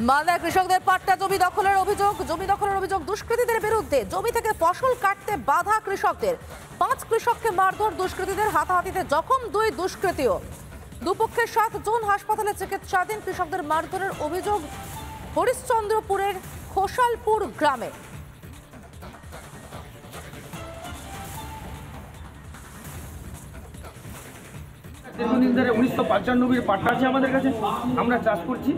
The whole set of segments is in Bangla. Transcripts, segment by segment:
মালদায় কৃষকদের পাট্টা জমি দখলের অভিযোগ দুষ্কৃতীদের বিরুদ্ধে। জমি থেকে ফসল কাটতে বাধা কৃষকদের। 5 কৃষককে মারধর দুষ্কৃতীদের, হাতাহাতিতে জখম 2 দুষ্কৃতীও। দুপক্ষের 7 জন হাসপাতালে চিকিৎসাধীন। কৃষকদের মারধরের অভিযোগ হরিশ্চন্দ্রপুরের খোসালপুর গ্রামে। দীর্ঘদিন ধরে 1995 পাট্টা আছে আমাদের কাছে, আমরা চাষ করছি।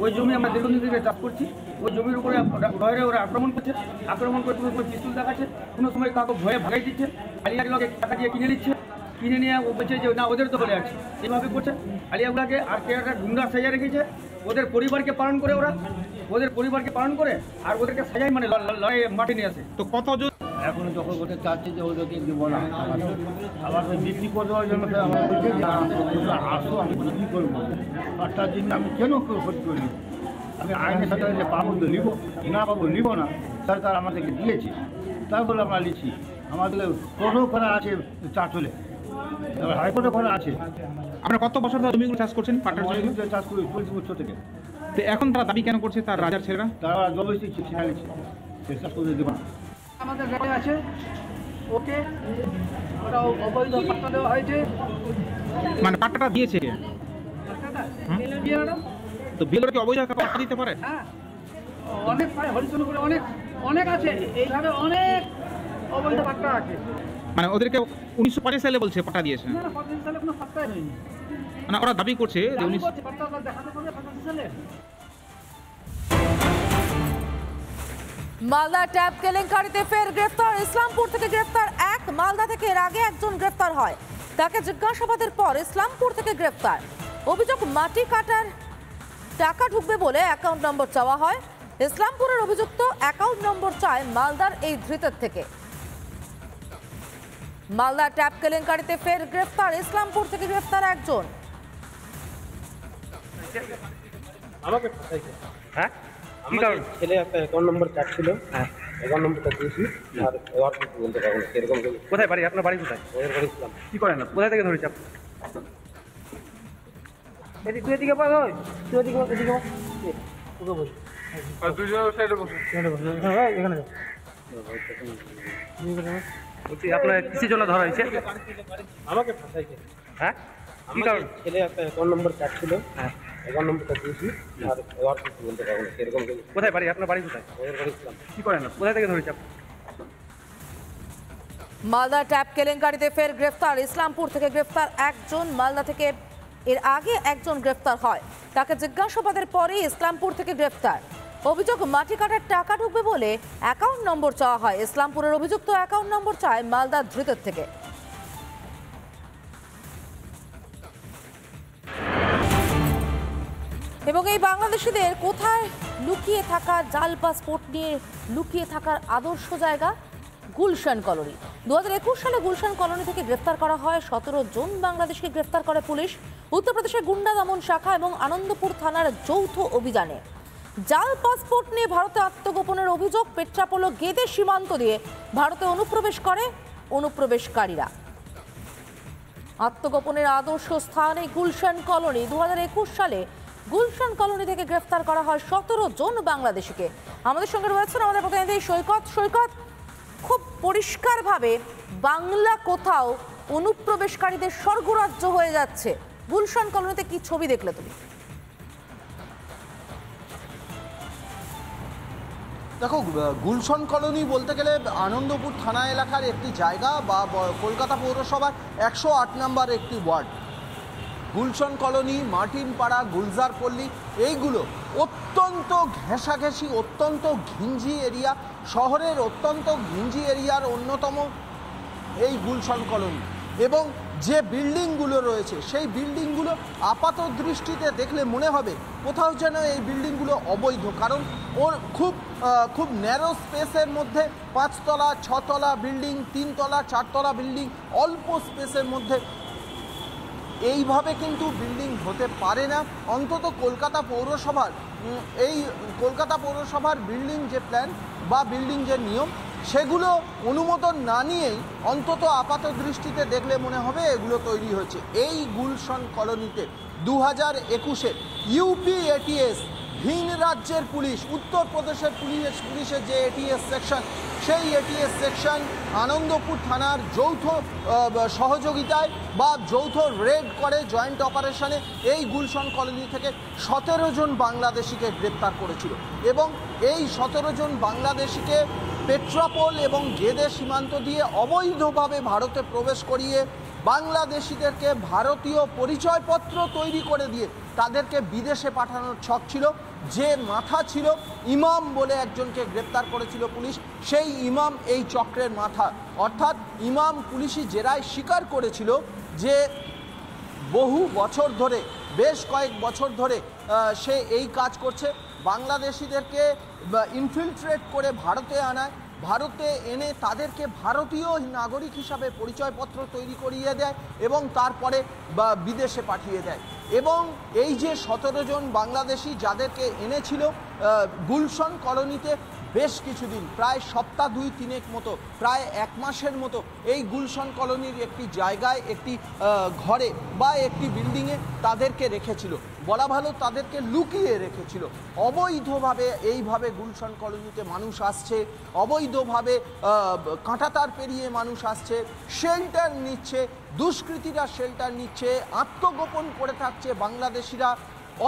ওই জমি আমরা দীর্ঘদিন ধরে চাষ করছি। ওই জমির উপরে ভয়ে ওরা আক্রমণ করছে, আক্রমণ করে পিস্তুল দেখাচ্ছে, কোনো সময় কাউকে ভয়ে ভাগাই দিচ্ছে, আলিয়ার লোক টাকা দিয়ে কিনে নিচ্ছে, কিনে নিয়ে ও বলছে যে না ওদের তো বলে আছে, এইভাবে করছে। আলিয়াগুলাকে আর কে একটা গুন্ডা সাজিয়ে রেখেছে, ওদের পরিবারকে পালন করে, আর ওদেরকে সাজাই মানে লড়াই মাঠে নিয়ে আসে। তো কত এখন দখল করতে চাচ্ছি যে ওদেরকে দিব না, আবার বিক্রি করে দেওয়ার জন্য আমার বলছে যে আসো আমি বিক্রি করবো, আর তার জন্য আমি কেন ক্ষতি করি? আমি আইনের সাথে পাবো তো নিব, না পাবো নিব না। সরকার আমাদেরকে দিয়েছে, তাই বলে আমরা নিচ্ছি। আমাদের কোর্টও করা আছে, চাঁচলে হাইকোর্টও করা আছে। আপনারা কত বছর ধরে জমিগুলো চাষ করছেন? পাটের জমিগুলো চাষ করি 40 বছর থেকে। তো এখন তারা দাবি কেন করছে তার রাজার ছেলেরা? তারা জবরদস্তি ছিঁড়ে নিচ্ছে, চাষ করে দেবো না। আমাদের গ্রামে আছে, ওকে ওটা অবৈধ পাট্টা দেওয়া হয়েছে। মানে পাট্টাটা দিয়েছে কে? তো বিএলও কি অবৈধ পাট্টা দিতে পারে? হ্যাঁ, অনেক পায়, হরিচন্দ্রপুরে অনেক আছে, এইভাবে অনেক অবৈধ পাট্টা আছে। মানে ওদেরকে 1950 সালে বলছে পাট্টা দিয়েছে, না 85 সালে কোনো পাট্টাই হয়নি। মানে ওরা দাবি করছে যে পাট্টা দেখাতে পারবে 85 সালে। মালদা ট্যাব কেলেঙ্কারিতে ফের গ্রেফতার। ইসলামপুর থেকে গ্রেফতার এক। মালদা থেকে এর আগে একজন গ্রেফতার হয়, তাকে জিজ্ঞাসাবাদের পর ইসলামপুর থেকে গ্রেফতার। অভিযোগ মাটি কাটার টাকা ঢুকবে বলে অ্যাকাউন্ট নম্বর চাওয়া হয়। ইসলামপুরের অভিযুক্ত অ্যাকাউন্ট নম্বর চায় মালদার এই ধৃতের থেকে। মালদা ট্যাব কেলেঙ্কারিতে ফের গ্রেফতার। ইসলামপুর থেকে গ্রেফতার একজন। আমাকে হ্যাঁ কি কারণ? ছেলে একটা অ্যাকাউন্ট নম্বর চাচ্ছিল, হ্যাঁ অ্যাকাউন্ট নম্বরটা দিয়েছি, আর ওর কিছু বলতে পারবো না সেরকম। কোথায় বাড়ি? আপনার বাড়ি কোথায়? ওদের বাড়ি ছিলাম। কি করেন না? কোথায় থেকে ধরেছি আপনি? তুই এদিকে পাস, তুই এদিকে তোকে বল এখানে বলছি আপনার কিসের জন্য ধরা হয়েছে? আমাকে ফাঁসাইছে। হ্যাঁ কি কারণ? ছেলে একটা অ্যাকাউন্ট নম্বর চাচ্ছিল, হ্যাঁ অ্যাকাউন্ট নম্বরটা দিয়েছি, আর ওর কিছু বলতে পারবো না সেরকম। কোথায় বাড়ি? আপনার বাড়ি কোথায়? ওদের বাড়ি ছিলাম। কি করেন না? কোথায় থেকে ধরেছি আপনি? মালদা ট্যাব কেলেঙ্কারিতে ফের গ্রেফতার। ইসলামপুর থেকে গ্রেফতার একজন। মালদা থেকে এর আগে একজন গ্রেফতার হয়, তাকে জিজ্ঞাসাবাদের পরে ইসলামপুর থেকে গ্রেফতার। অভিযোগ মাটি কাটার টাকা ঢুকবে বলে অ্যাকাউন্ট নম্বর চাওয়া হয়। ইসলামপুরের অভিযুক্ত অ্যাকাউন্ট নম্বর চায় মালদার ধৃতের থেকে। এবং এই বাংলাদেশিদের কোথায় লুকিয়ে থাকা জাল পাসপোর্ট নিয়ে লুকিয়ে থাকার আদর্শ জায়গা? গুলশান কলোনি। 2021 সালে গুলশান কলোনি থেকে গ্রেফতার করা হয় 17 জন বাংলাদেশকে গ্রেফতার করে পুলিশ। উত্তরপ্রদেশের গুন্ডা দমন শাখা এবং আনন্দপুর থানার যৌথ অভিযানে জাল পাসপোর্ট নিয়ে ভারতে আত্মগোপনের অভিযোগ। পেট্রাপোলো গেদে সীমান্ত দিয়ে ভারতে অনুপ্রবেশ করে অনুপ্রবেশকারীরা। আত্মগোপনের আদর্শ স্থান এই গুলশান কলোনি। 2021 সালে গুলশান কলোনি থেকে গ্রেফতার করা হয় 17 জন বাংলাদেশিকে। আমাদের সঙ্গে রয়েছেন আমাদের প্রতিনিধি সৈকত। খুব পরিষ্কারভাবে বাংলা কোথাও অনুপ্রবেশকারীদের স্বর্গরাজ্য হয়ে যাচ্ছে। গুলশান কলোনিতে কি ছবি দেখলে তুমি? দেখো, গুলশান কলোনি বলতে গেলে আনন্দপুর থানা এলাকার একটি জায়গা বা কলকাতা পৌরসভার 108 নম্বর একটি ওয়ার্ড। গুলশান কলোনি, মার্টিনপাড়া, গুলজারপল্লী এইগুলো অত্যন্ত ঘেঁষাঘেঁষি, অত্যন্ত ঘিঞ্জি এরিয়া, শহরের অত্যন্ত ঘিঞ্জি এরিয়ার অন্যতম এই গুলশান কলোনি। এবং যে বিল্ডিংগুলো রয়েছে সেই বিল্ডিংগুলো আপাত দৃষ্টিতে দেখলে মনে হবে কোথাও যেন এই বিল্ডিংগুলো অবৈধ, কারণ ওর খুব ন্যারো স্পেসের মধ্যে 5 তলা 6 তলা বিল্ডিং, 3 তলা 4 তলা বিল্ডিং, অল্প স্পেসের মধ্যে এইভাবে কিন্তু বিল্ডিং হতে পারে না। অন্তত কলকাতা পৌরসভার বিল্ডিং যে প্ল্যান বা বিল্ডিং যে নিয়ম সেগুলো অনুমোদন না নিয়েই অন্তত আপাত দৃষ্টিতে দেখলে মনে হবে এগুলো তৈরি হয়েছে। এই গুলশান কলোনিতে 2021-এ ইউপি এটিএস ভিন রাজ্যের পুলিশ, উত্তরপ্রদেশের পুলিশের যে এটিএস সেকশন, সেই এটিএস সেকশন আনন্দপুর থানার যৌথ সহযোগিতায় বা যৌথ রেড করে জয়েন্ট অপারেশনে এই গুলশন কলোনি থেকে 17 জন বাংলাদেশিকে গ্রেপ্তার করেছিল এবং এই 17 জন বাংলাদেশিকে পেট্রাপোল এবং গেদে সীমান্ত দিয়ে অবৈধভাবে ভারতে প্রবেশ করিয়ে বাংলাদেশিদেরকে ভারতীয় পরিচয়পত্র তৈরি করে দিয়ে তাদেরকে বিদেশে পাঠানোর ছক ছিল। যে মাথা ছিল ইমাম বলে একজনকে গ্রেপ্তার করেছিল পুলিশ, সেই ইমাম এই চক্রের মাথা। অর্থাৎ ইমাম পুলিশি জেরায় স্বীকার করেছিল যে বহু বছর ধরে, বেশ কয়েক বছর ধরে সে এই কাজ করছে, বাংলাদেশিদেরকে ইনফিলট্রেট করে ভারতে আনায়, ভারতে এনে তাদেরকে ভারতীয় নাগরিক হিসাবে পরিচয়পত্র তৈরি করিয়ে দেয় এবং তারপরে বিদেশে পাঠিয়ে দেয়। এবং এই যে 17 জন বাংলাদেশি যাদেরকে এনেছিল গুলশন কলোনিতে বেশ কিছুদিন, প্রায় সপ্তাহ 2-3 মতো, প্রায় 1 মাসের মতো এই গুলশন কলোনির একটি জায়গায়, একটি ঘরে বা একটি বিল্ডিংয়ে তাদেরকে রেখেছিল, বলা ভালো তাদেরকে লুকিয়ে রেখেছিল। অবৈধভাবে এইভাবে গুলশন কলোনিতে মানুষ আসছে, অবৈধভাবে কাঁটাতার পেরিয়ে মানুষ আসছে, শেল্টার নিচ্ছে, দুষ্কৃতীরা শেল্টার নিচ্ছে, আত্মগোপন করে থাকছে বাংলাদেশিরা।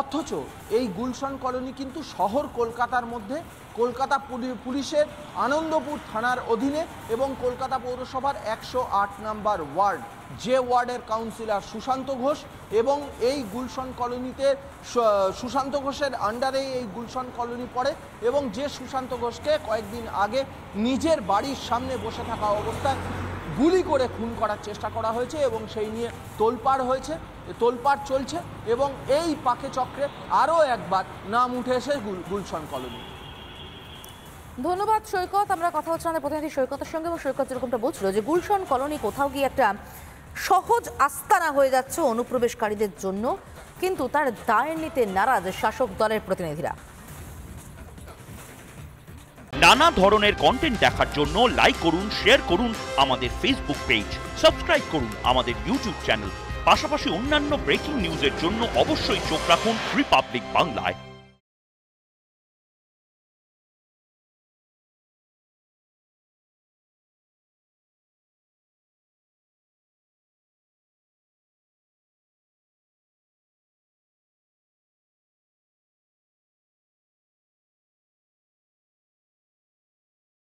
অথচ এই গুলশন কলোনি কিন্তু শহর কলকাতার মধ্যে, কলকাতা পুলিশের আনন্দপুর থানার অধীনে এবং কলকাতা পৌরসভার 108 নম্বর ওয়ার্ড, যে ওয়ার্ডের কাউন্সিলর সুশান্ত ঘোষ, এবং এই গুলশন কলোনিতে সুশান্ত ঘোষের আন্ডারে এই গুলশন কলোনি পড়ে এবং যে সুশান্ত ঘোষকে কয়েকদিন আগে নিজের বাড়ির সামনে বসে থাকা অবস্থায় গুলি করে খুন করার চেষ্টা করা হয়েছে এবং সেই নিয়ে তোলপাড় চলছে এবং এই পাকে চক্রে আরও একবার নাম উঠে এসে গুলশন কলোনি। ধন্যবাদ সৈকত। আমরা কথা হচ্ছে আমাদের প্রতিনিধি সৈকতের সঙ্গে, এবং সৈকত যেরকমটা বলছিল যে গুলশন কলোনি কোথাও গিয়ে একটা সহজ আস্তানা হয়ে যাচ্ছে অনুপ্রবেশকারীদের জন্য, কিন্তু তার দায় নিতে নারাজ শাসক দলের প্রতিনিধিরা। নানা ধরনের কন্টেন্ট দেখার জন্য লাইক করুন, শেয়ার করুন আমাদের ফেসবুক পেজ, সাবস্ক্রাইব করুন আমাদের ইউটিউব চ্যানেল। পাশাপাশি অন্যান্য ব্রেকিং নিউজের জন্য অবশ্যই চোখ রাখুন রিপাবলিক বাংলায়।